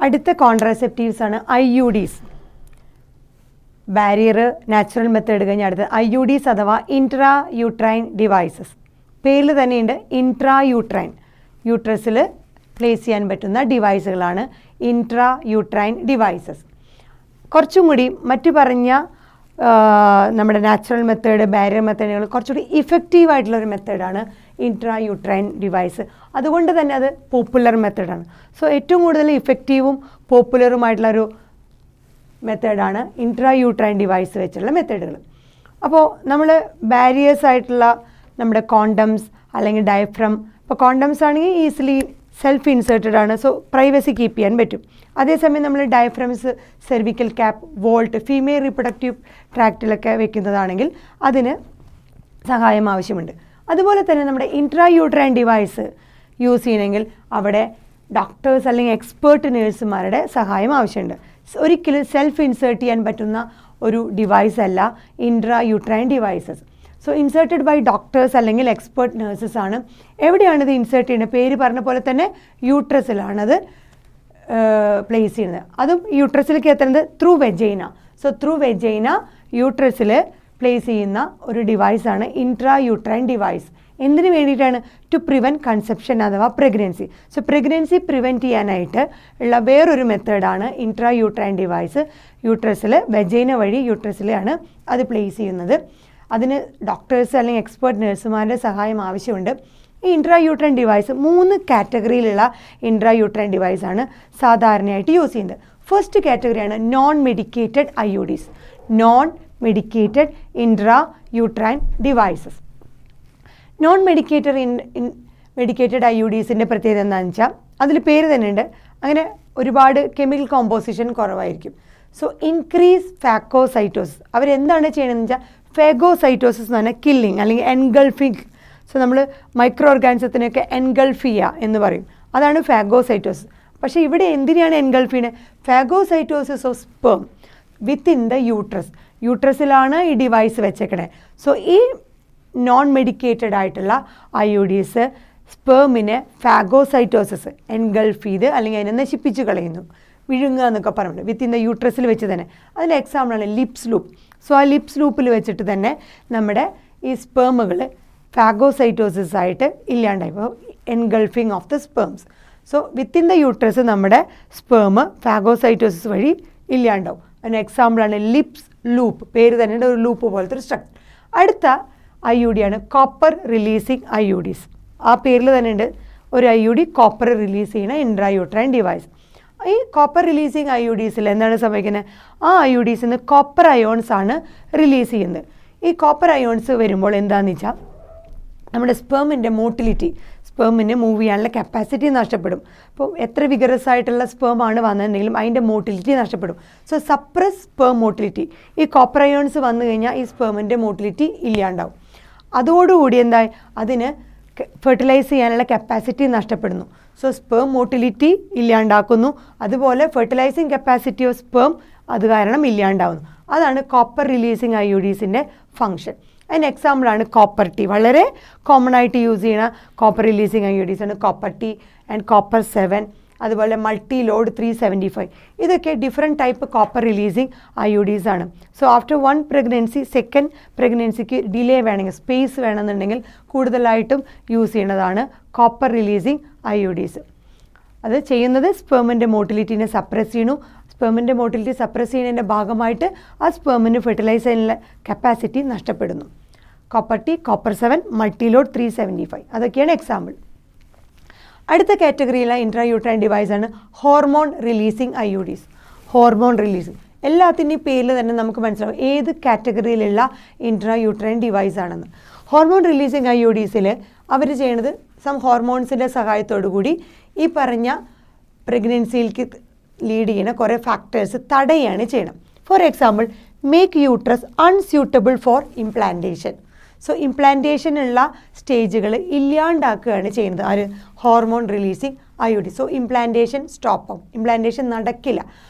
അടുത്ത കോൺട്രാസെപ്റ്റീവ്സ് ആണ് IUDs. Barrier natural method കഴിഞ്ഞ് അടുത്ത് IUDs അഥവാ ഇൻട്രാ യൂട്രൈൻ ഡിവൈസസ്. പേരിൽ തന്നെയുണ്ട് ഇൻട്രാ യൂട്രൈൻ, യൂട്രസിൽ പ്ലേസ് ചെയ്യാൻ പറ്റുന്ന ഡിവൈസുകളാണ് ഇൻട്രാ യൂട്രൈൻ ഡിവൈസസ്. കുറച്ചും കൂടി മറ്റു പറഞ്ഞ നമ്മുടെ നാച്ചുറൽ മെത്തേഡ് ബാരിയർ മെത്തേഡുകൾ കുറച്ചുകൂടി ഇഫക്റ്റീവായിട്ടുള്ളൊരു മെത്തേഡാണ് ഇൻട്രാ യൂട്രൈൻ ഡിവൈസ്. അതുകൊണ്ട് തന്നെ അത് പോപ്പുലർ മെത്തേഡാണ്. സോ ഏറ്റവും കൂടുതൽ ഇഫക്റ്റീവും പോപ്പുലറുമായിട്ടുള്ളൊരു മെത്തേഡാണ് ഇൻട്രാ യൂട്രൈൻ ഡിവൈസ് വെച്ചുള്ള മെത്തേഡുകൾ. അപ്പോൾ നമ്മൾ ബാരിയേഴ്സ് ആയിട്ടുള്ള നമ്മുടെ കോണ്ടംസ് അല്ലെങ്കിൽ ഡയഫ്രം, ഇപ്പോൾ കോണ്ടംസ് ആണെങ്കിൽ ഈസിലി സെൽഫ് ഇൻസേർട്ടഡ് ആണ്, സോ പ്രൈവസി കീപ്പ് ചെയ്യാൻ പറ്റും. അതേസമയം നമ്മൾ diaphragms, cervical cap, vault, female reproductive ട്രാക്റ്റിലൊക്കെ വെക്കുന്നതാണെങ്കിൽ അതിന് സഹായം ആവശ്യമുണ്ട്. അതുപോലെ തന്നെ നമ്മുടെ ഇൻട്രാ യൂട്രൈൻ ഡിവൈസ് യൂസ് ചെയ്യണമെങ്കിൽ അവിടെ ഡോക്ടേഴ്സ് അല്ലെങ്കിൽ എക്സ്പേർട്ട് നേഴ്സുമാരുടെ സഹായം ആവശ്യമുണ്ട്. ഒരിക്കലും സെൽഫ് ഇൻസേർട്ട് ചെയ്യാൻ പറ്റുന്ന ഒരു ഡിവൈസ് അല്ല intra uterine devices. So inserted by doctors അല്ലെങ്കിൽ എക്സ്പേർട്ട് നേഴ്സസ് ആണ്. എവിടെയാണിത് ഇൻസേർട്ട് ചെയ്യുന്നത്? പേര് പറഞ്ഞ പോലെ തന്നെ യൂട്രസിലാണത് പ്ലേസ് ചെയ്യുന്നത്. അതും യൂട്രസിലേക്ക് എത്തുന്നത് through vagina. So through vagina യൂട്രസിൽ പ്ലേസ് ചെയ്യുന്ന ഒരു ഡിവൈസാണ് ഇൻട്രാ യൂട്രൈൻ ഡിവൈസ്. എന്തിനു വേണ്ടിയിട്ടാണ്? ടു പ്രിവെൻറ്റ് കൺസെപ്ഷൻ അഥവാ പ്രഗ്നൻസി. സോ പ്രഗ്നൻസി പ്രിവെൻറ്റ് ചെയ്യാനായിട്ട് ഉള്ള വേറൊരു മെത്തേഡാണ് ഇൻട്രാ യൂട്രൈൻ ഡിവൈസ്. യൂട്രസിൽ വെജൈന വഴി യൂട്രസിലാണ് അത് പ്ലേസ് ചെയ്യുന്നത്. അതിന് ഡോക്ടേഴ്സ് അല്ലെങ്കിൽ എക്സ്പേർട്ട് നഴ്സുമാരുടെ സഹായം ആവശ്യമുണ്ട്. ഈ ഇൻട്രാ യൂട്രൈൻ ഡിവൈസ് 3 കാറ്റഗറിയിലുള്ള ഇൻട്രാ യൂട്രൈൻ ഡിവൈസാണ് സാധാരണയായിട്ട് യൂസ് ചെയ്യുന്നത്. ഫസ്റ്റ് കാറ്റഗറിയാണ് non medicated IUDs, non medicated intra uterine devices. Non medicated IUDസിൻ്റെ പ്രത്യേകത എന്താണെന്ന് വെച്ചാൽ അതിൽ പേര് തന്നെ ഉണ്ട്, അങ്ങനെ ഒരുപാട് കെമിക്കൽ കോമ്പോസിഷൻ കുറവായിരിക്കും. So increase phagocytosis. അവരെന്താണ് ചെയ്യണമെന്ന് വെച്ചാൽ ഫാഗോസൈറ്റോസിസ് എന്ന് പറഞ്ഞാൽ കില്ലിങ് അല്ലെങ്കിൽ എൻഗൾഫിങ്. സോ നമ്മൾ മൈക്രോ ഓർഗാനിസത്തിനൊക്കെ എൻഗൾഫ് ചെയ്യുക എന്ന് പറയും, അതാണ് ഫാഗോസൈറ്റോസിസ്. പക്ഷേ ഇവിടെ എന്തിനാണ് എൻഗൾഫ് ചെയ്യുന്നത്? Phagocytosis of sperm within the uterus. യൂട്രസിലാണ് ഈ ഡിവൈസ് വെച്ചേക്കണേ. സോ ഈ നോൺ മെഡിക്കേറ്റഡ് ആയിട്ടുള്ള IUDs സ്പേമിനെ ഫാഗോസൈറ്റോസിസ് എൻഗൾഫ് ചെയ്ത് അല്ലെങ്കിൽ അതിനെ നശിപ്പിച്ച് കളയുന്നു, വിഴുങ്ങുക എന്നൊക്കെ പറയുന്നുണ്ട് വിത്തിൻ ദ യൂട്രസിൽ വെച്ച് തന്നെ. അതിൻ്റെ എക്സാമ്പിളാണ് ലിപ്സ് ലൂപ്പ്. സോ ആ ലിപ്സ് ലൂപ്പിൽ വെച്ചിട്ട് തന്നെ നമ്മുടെ ഈ സ്പേമുകൾ ഫാഗോസൈറ്റോസിസ് ആയിട്ട് ഇല്ലാണ്ടായി, ഇപ്പോൾ engulfing of the sperms. So within the uterus നമ്മുടെ സ്പേം ഫാഗോസൈറ്റോസിസ് വഴി ഇല്ലാണ്ടാവും. അതിന് എക്സാമ്പിളാണ് ലിപ്സ് ലൂപ്പ്. പേര് തന്നെ ഒരു ലൂപ്പ് പോലത്തെ ഒരു സ്ട്രക്ചർ. അടുത്ത IUD ആണ് കോപ്പർ റിലീസിങ് IUDs. ആ പേരിൽ തന്നെ ഉണ്ട് ഒരു IUD കോപ്പർ റിലീസ് ചെയ്യുന്ന ഇൻട്രാ യൂട്രൈൻ ഡിവൈസ്. ഈ കോപ്പർ റിലീസിങ് IUDസിൽ എന്താണ് സംഭവിക്കുന്നത്? ആ IUDസിൽ നിന്ന് കോപ്പർ അയോൺസ് ആണ് റിലീസ് ചെയ്യുന്നത്. ഈ കോപ്പർ അയോൺസ് വരുമ്പോൾ എന്താണെന്ന് വെച്ചാൽ നമ്മുടെ സ്പേമിൻ്റെ മോട്ടിലിറ്റി, സ്പേമിന് മൂവ് ചെയ്യാനുള്ള കപ്പാസിറ്റി നഷ്ടപ്പെടും. അപ്പോൾ എത്ര വിഗറസ് ആയിട്ടുള്ള സ്പേമാണ് വന്നിട്ടുണ്ടെങ്കിലും അതിൻ്റെ മോട്ടിലിറ്റി നഷ്ടപ്പെടും. So suppress sperm motility. ഈ കോപ്പർ അയോൺസ് വന്നു കഴിഞ്ഞാൽ ഈ സ്പേമിൻ്റെ മോട്ടിലിറ്റി ഇല്ലാണ്ടാവും. അതോടുകൂടി എന്തായി? അതിന് ഫെർട്ടിലൈസ് ചെയ്യാനുള്ള കപ്പാസിറ്റി നഷ്ടപ്പെടുന്നു. സോ സ്പേം മോട്ടിലിറ്റി ഇല്ലാണ്ടാക്കുന്നു. അതുപോലെ ഫെർട്ടിലൈസിങ് കപ്പാസിറ്റി ഓഫ് സ്പേം അത് കാരണം ഇല്ലാണ്ടാവുന്നു. അതാണ് കോപ്പർ റിലീസിങ് IUDസിൻ്റെ ഫങ്ഷൻ. അതിന് എക്സാമ്പിളാണ് കോപ്പർ ടി. വളരെ കോമൺ ആയിട്ട് യൂസ് ചെയ്യുന്ന കോപ്പർ റിലീസിങ് IUDs ആണ് കോപ്പർ ടി ആൻഡ് കോപ്പർ 7, അതുപോലെ മൾട്ടി ലോഡ് 375. ഇതൊക്കെ different type copper releasing IUDs ആണ്. സോ ആഫ്റ്റർ 1 പ്രഗ്നൻസി, സെക്കൻഡ് പ്രഗ്നൻസിക്ക് ഡിലേ വേണമെങ്കിൽ, സ്പേസ് വേണമെന്നുണ്ടെങ്കിൽ കൂടുതലായിട്ടും യൂസ് ചെയ്യുന്നതാണ് കോപ്പർ റിലീസിങ് IUDs. അത് ചെയ്യുന്നത് സ്പേമിൻ്റെ മോട്ടിലിറ്റിനെ സപ്രസ് ചെയ്യുന്നു. സ്പേമിൻ്റെ മോട്ടിലിറ്റി സപ്രസ് ചെയ്യുന്നതിൻ്റെ ഭാഗമായിട്ട് ആ സ്പേമിന് ഫെർട്ടിലൈസ് ചെയ്യാനുള്ള കപ്പാസിറ്റി നഷ്ടപ്പെടുന്നു. Copper T, copper 7, multi load 375 അതൊക്കെയാണ് എക്സാമ്പിൾ. അടുത്ത കാറ്റഗറിയിലുള്ള ഇൻട്രാ യൂട്രൈൻ ഡിവൈസാണ് hormone releasing IUDs. Hormone releasing എല്ലാത്തിൻ്റെയും പേരിൽ തന്നെ നമുക്ക് മനസ്സിലാവും ഏത് കാറ്റഗറിയിലുള്ള ഇൻട്രാ യൂട്രൈൻ ഡിവൈസ് ആണെന്ന്. ഹോർമോൺ റിലീസിങ് IUDസിൽ അവർ ചെയ്യുന്നത് ഹോർമോൺസിൻ്റെ സഹായത്തോടു കൂടി ഈ പറഞ്ഞ പ്രഗ്നൻസിയിലേക്ക് ലീഡ് ചെയ്യുന്ന കുറേ ഫാക്ടേഴ്സ് തടയുകയാണ് ചെയ്യണം. For example, make uterus unsuitable for implantation. So ഇംപ്ലാന്റേഷനുള്ള സ്റ്റേജുകൾ ഇല്ലാണ്ടാക്കുകയാണ് ചെയ്യുന്നത് ആര്? Hormone releasing IUD. So implantation stop ആവും, ഇംപ്ലാന്റേഷൻ നടക്കില്ല.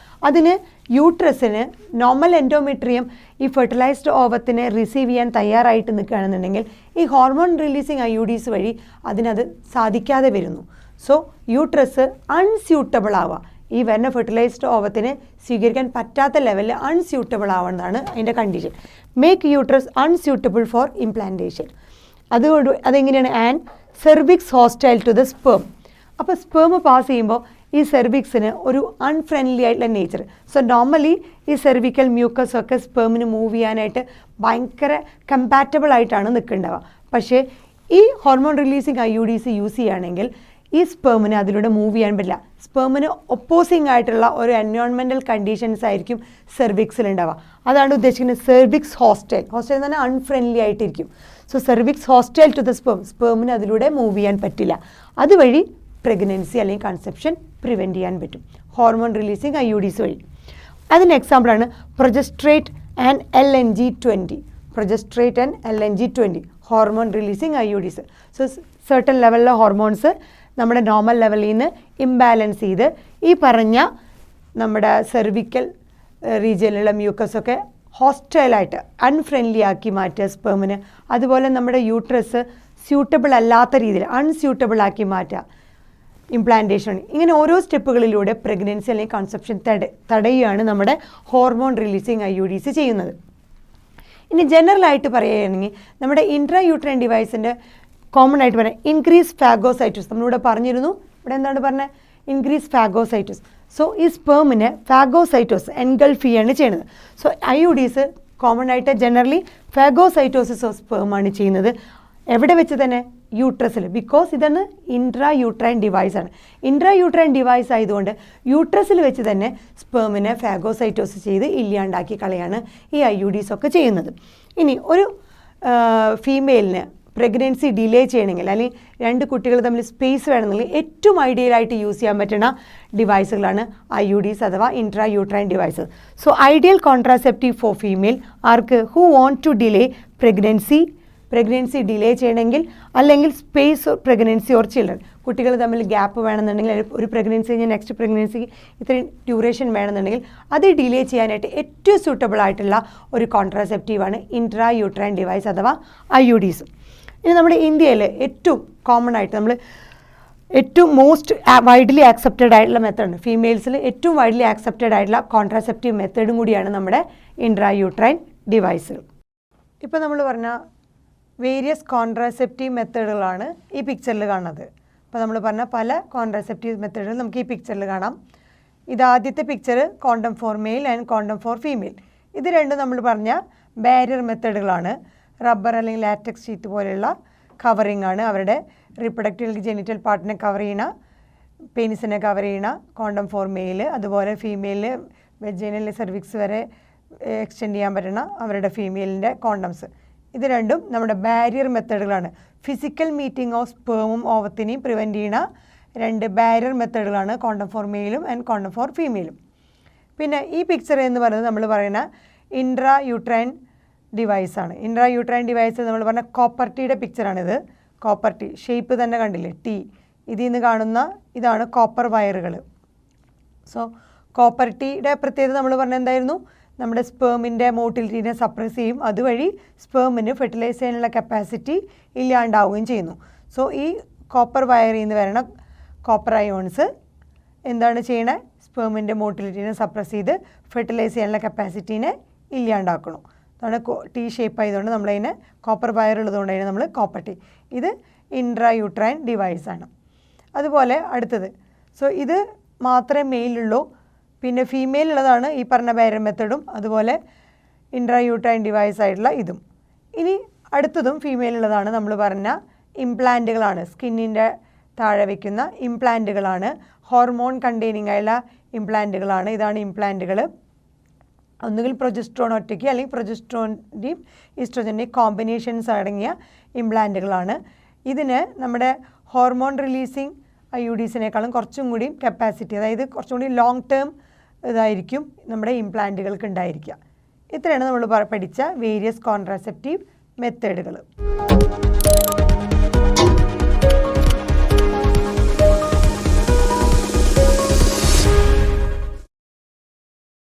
അതിന് യൂട്രസിന് നോർമൽ എൻഡോമെട്രിയം ഈ ഫെർട്ടിലൈസ്ഡ് ഓവത്തിനെ റിസീവ് ചെയ്യാൻ തയ്യാറായിട്ട് നിൽക്കുകയാണെന്നുണ്ടെങ്കിൽ ഈ ഹോർമോൺ റിലീസിങ് IUDs വഴി അതിനത് സാധിക്കാതെ വരുന്നു. സോ യൂട്രസ് അൺസ്യൂട്ടബിൾ ആവുക. ഈ വരുന്ന ഫെർട്ടിലൈസ്ഡ് ഓവത്തിന് സ്വീകരിക്കാൻ പറ്റാത്ത ലെവലിൽ അൺസ്യൂട്ടബിൾ ആവുന്നതാണ് അതിൻ്റെ condition. Make uterus unsuitable for implantation. അതുകൊണ്ട് അതെങ്ങനെയാണ്? And cervix hostile to the sperm. അപ്പോൾ സ്പേം പാസ് ചെയ്യുമ്പോൾ ഈ സെർവിക്സിന് ഒരു അൺഫ്രണ്ട്ലി ആയിട്ടുള്ള നേച്ചർ. സോ നോർമലി ഈ സെർവിക്കൽ മ്യൂക്കസ് ഒക്കെ സ്പേമിന് മൂവ് ചെയ്യാനായിട്ട് ഭയങ്കര കമ്പാറ്റബിൾ ആയിട്ടാണ് നിൽക്കേണ്ടവ. പക്ഷേ ഈ ഹോർമോൺ റിലീസിങ് IUDs യൂസ് ചെയ്യുകയാണെങ്കിൽ ഈ സ്പേമിന് അതിലൂടെ മൂവ് ചെയ്യാൻ പറ്റില്ല. സ്പേമിന് ഒപ്പോസിങ് ആയിട്ടുള്ള ഒരു എൻവയോൺമെൻറ്റൽ കണ്ടീഷൻസ് ആയിരിക്കും സെർവിക്സിൽ ഉണ്ടാവുക. അതാണ് ഉദ്ദേശിക്കുന്നത് സെർവിക്സ് ഹോസ്റ്റൈൽ. ഹോസ്റ്റൈൽ എന്ന് പറഞ്ഞാൽ അൺഫ്രണ്ട്ലി ആയിട്ടിരിക്കും. So cervix hostile to the സ്പേമിന് അതിലൂടെ മൂവ് ചെയ്യാൻ പറ്റില്ല. അതുവഴി പ്രഗ്നൻസി അല്ലെങ്കിൽ കൺസെപ്ഷൻ പ്രിവെൻറ്റ് ചെയ്യാൻ പറ്റും ഹോർമോൺ റിലീസിങ് IUDs വഴി. അതിന് എക്സാമ്പിളാണ് progestasert and LNG-20. Progestasert and LNG-20 hormone releasing IUDs. So certain ലെവലിലെ ഹോർമോൺസ് നമ്മുടെ നോർമൽ ലെവലിൽ നിന്ന് ഇംബാലൻസ് ചെയ്ത് ഈ പറഞ്ഞ നമ്മുടെ സെർവിക്കൽ റീജിയനിലുള്ള മ്യൂക്കസൊക്കെ ഹോസ്റ്റൈലായിട്ട് അൺഫ്രണ്ട്ലി ആക്കി മാറ്റുക സ്പേമിന്. അതുപോലെ നമ്മുടെ യൂട്രസ് സ്യൂട്ടബിൾ അല്ലാത്ത രീതിയിൽ അൺസ്യൂട്ടബിൾ ആക്കി മാറ്റുക ഇംപ്ലാന്റേഷൻ. ഇങ്ങനെ ഓരോ സ്റ്റെപ്പുകളിലൂടെ പ്രഗ്നൻസി അല്ലെങ്കിൽ കൺസെപ്ഷൻ തടയുകയാണ് നമ്മുടെ ഹോർമോൺ റിലീസിങ് IUDs ചെയ്യുന്നത്. ഇനി ജനറലായിട്ട് പറയുകയാണെങ്കിൽ നമ്മുടെ ഇൻട്രാ യൂട്രൈൻ ഡിവൈസിൻ്റെ കോമൺ ആയിട്ട് പറയാം ഇൻക്രീസ് ഫാഗോസൈറ്റോസ്. നമ്മളിവിടെ പറഞ്ഞിരുന്നു, ഇവിടെ എന്താണ് പറഞ്ഞത്? Increase phagocytosed. സോ ഈ സ്പേമിന് ഫാഗോസൈറ്റോസ് എൻഗൾഫ് ചെയ്യാണ് ചെയ്യുന്നത്. സോ IUDs കോമൺ ആയിട്ട് ജനറലി ഫാഗോസൈറ്റോസിസ് ഓഫ് സ്പേമാണ് ചെയ്യുന്നത്. എവിടെ വെച്ച് തന്നെ? യൂട്രസിൽ. ബിക്കോസ് ഇതാണ് ഇൻട്രാ യൂട്രൈൻ ഡിവൈസാണ്. ഇൻട്രാ യൂട്രൈൻ ഡിവൈസ് ആയതുകൊണ്ട് യൂട്രസിൽ വെച്ച് തന്നെ സ്പേമിനെ ഫാഗോസൈറ്റോസ് ചെയ്ത് ഇല്ലാണ്ടാക്കി കളയാണ് ഈ IUDs ഒക്കെ ചെയ്യുന്നത്. ഇനി ഒരു ഫീമെയിലിന് പ്രഗ്നൻസി ഡിലേ ചെയ്യണമെങ്കിൽ അല്ലെങ്കിൽ രണ്ട് കുട്ടികൾ തമ്മിൽ സ്പേസ് വേണമെങ്കിൽ ഏറ്റവും ഐഡിയലായിട്ട് യൂസ് ചെയ്യാൻ പറ്റുന്ന ഡിവൈസുകളാണ് IUDs അഥവാ intra uterine devices. So ideal contraceptive for female ആർക്ക് who want to delay pregnancy delay ചെയ്യണമെങ്കിൽ, അല്ലെങ്കിൽ സ്പേസ് പ്രഗ്നൻസി ഓർ ചിൽഡ്രൻ കുട്ടികൾ തമ്മിൽ ഗ്യാപ്പ് വേണമെന്നുണ്ടെങ്കിൽ, ഒരു പ്രഗ്നൻസി കഴിഞ്ഞാൽ നെക്സ്റ്റ് പ്രഗ്നൻസിക്ക് ഇത്രയും ഡ്യൂറേഷൻ വേണമെന്നുണ്ടെങ്കിൽ അത് ഡിലേ ചെയ്യാനായിട്ട് ഏറ്റവും സൂട്ടബിൾ ആയിട്ടുള്ള ഒരു കോൺട്രാസെപ്റ്റീവാണ് ഇൻട്രാ യൂട്രൈൻ ഡിവൈസ് അഥവാ IUDs. ഇനി നമ്മുടെ ഇന്ത്യയിൽ ഏറ്റവും കോമൺ ആയിട്ട് നമ്മൾ ഏറ്റവും മോസ്റ്റ് വൈഡ്ലി ആക്സെപ്റ്റഡ് ആയിട്ടുള്ള മെത്തേഡാണ് ഫീമെയിൽസിൽ ഏറ്റവും വൈഡ്ലി ആക്സെപ്റ്റഡ് ആയിട്ടുള്ള കോൺട്രാസെപ്റ്റീവ് മെത്തേഡും കൂടിയാണ് നമ്മുടെ ഇൻട്രാ യൂട്രൈൻ ഡിവൈസുകൾ. ഇപ്പോൾ നമ്മൾ പറഞ്ഞ വേരിയസ് കോൺട്രാസെപ്റ്റീവ് മെത്തേഡുകളാണ് ഈ പിക്ചറിൽ കാണുന്നത്. അപ്പോൾ നമ്മൾ പറഞ്ഞ പല കോൺട്രാസെപ്റ്റീവ് മെത്തേഡുകൾ നമുക്ക് ഈ പിക്ചറിൽ കാണാം. ഇതാദ്യത്തെ picture condom for male and condom for female. ഇത് രണ്ടും നമ്മൾ പറഞ്ഞ ബാരിയർ മെത്തേഡുകളാണ്. റബ്ബർ അല്ലെങ്കിൽ ലാറ്റക്സ് ഷീറ്റ് പോലെയുള്ള കവറിംഗ് ആണ് അവരുടെ റിപ്രൊഡക്റ്റീവ് ജെനിറ്റൽ പാർട്ടിനെ കവർ ചെയ്യണ, പെനിസിനെ കവർ ചെയ്യണ കോണ്ടം ഫോർ മെയിൽ. അതുപോലെ ഫീമെയിലിന് വെജൈനൽ സെർവിക്സ് വരെ എക്സ്റ്റെൻഡ് ചെയ്യാൻ പറ്റുന്ന അവരുടെ ഫീമെയിലിൻ്റെ കോണ്ടംസ്. ഇത് രണ്ടും നമ്മുടെ ബാരിയർ മെത്തേഡുകളാണ്. ഫിസിക്കൽ മീറ്റിംഗ് ഓഫ് സ്പേമും ഓവത്തിനെയും പ്രിവെൻറ്റ് ചെയ്യണ രണ്ട് ബാരിയർ മെത്തേഡുകളാണ് കോണ്ടം ഫോർ മെയിലും ആൻഡ് കോണ്ടം ഫോർ ഫീമെയിലും. പിന്നെ ഈ പിക്ചർ എന്ന് പറയുന്നത് നമ്മൾ പറയുന്ന ഇൻട്രാ യൂട്രൈൻ ഡിവൈസാണ്. ഇൻട്രാ യൂട്രൈൻ ഡിവൈസ് നമ്മൾ പറഞ്ഞ കോപ്പർ-ടീയുടെ പിക്ചറാണിത്. കോപ്പർ-ടീ ഷേപ്പ് തന്നെ കണ്ടില്ലേ, T. ഇതിൽ നിന്ന് കാണുന്ന ഇതാണ് കോപ്പർ വയറുകൾ. സോ കോപ്പർ-ടീയുടെ പ്രത്യേകത നമ്മൾ പറഞ്ഞ എന്തായിരുന്നു? നമ്മുടെ സ്പേമിൻ്റെ മോട്ടിലിറ്റീനെ സപ്രസ് ചെയ്യും, അതുവഴി സ്പേമിന് ഫെർട്ടിലൈസ് ചെയ്യാനുള്ള കപ്പാസിറ്റി ഇല്ലാണ്ടാവുകയും ചെയ്യുന്നു. സോ ഈ കോപ്പർ വയറിൽ നിന്ന് വരുന്ന കോപ്പർ അയോൺസ് എന്താണ് ചെയ്യണേ? സ്പേമിൻ്റെ മോട്ടിലിറ്റീനെ സപ്രസ് ചെയ്ത് ഫെർട്ടിലൈസ് ചെയ്യാനുള്ള കപ്പാസിറ്റീനെ ഇല്ലാണ്ടാക്കണം. അതാണ് T ഷേപ്പ് ആയതുകൊണ്ട് നമ്മളതിനെ കോപ്പർ വയർ ഉള്ളതുകൊണ്ട് അതിനെ നമ്മൾ കോപ്പർ-ടീ. ഇത് ഇൻട്രാ യൂട്രൈൻ ഡിവൈസാണ്. അതുപോലെ അടുത്തത്, സോ ഇത് മാത്രമേ മെയിലുള്ളൂ. പിന്നെ ഫീമെയിലുള്ളതാണ് ഈ പറഞ്ഞ ബാരിയർ മെത്തഡും അതുപോലെ ഇൻട്രാ യൂട്രൈൻ ഡിവൈസ് ആയിട്ടുള്ള ഇതും. ഇനി അടുത്തതും ഫീമെയിലുള്ളതാണ്. നമ്മൾ പറഞ്ഞ ഇംപ്ലാന്റുകളാണ്. സ്കിന്നിൻ്റെ താഴെ വയ്ക്കുന്ന ഇംപ്ലാന്റുകളാണ്. ഹോർമോൺ കണ്ടെയ്നിങ് ആയുള്ള ഇംപ്ലാന്റുകളാണ്. ഇതാണ് ഇംപ്ലാന്റുകൾ. ഒന്നുകിൽ പ്രൊജസ്ട്രോൺ ഒറ്റയ്ക്ക് അല്ലെങ്കിൽ പ്രൊജസ്ട്രോണിൻ്റെയും ഈസ്ട്രോജൻ്റെയും കോമ്പിനേഷൻസ് അടങ്ങിയ ഇംപ്ലാന്റുകളാണ്. ഇതിന് നമ്മുടെ ഹോർമോൺ റിലീസിങ് IUDsനേക്കാളും കുറച്ചും കൂടി കപ്പാസിറ്റി, അതായത് കുറച്ചും കൂടി ലോങ് ടേം ഇതായിരിക്കും നമ്മുടെ ഇംപ്ലാന്റുകൾക്ക് ഉണ്ടായിരിക്കുക. ഇത്രയാണ് നമ്മൾ പഠിച്ച വേരിയസ് കോൺട്രാസെപ്റ്റീവ് മെത്തേഡുകൾ.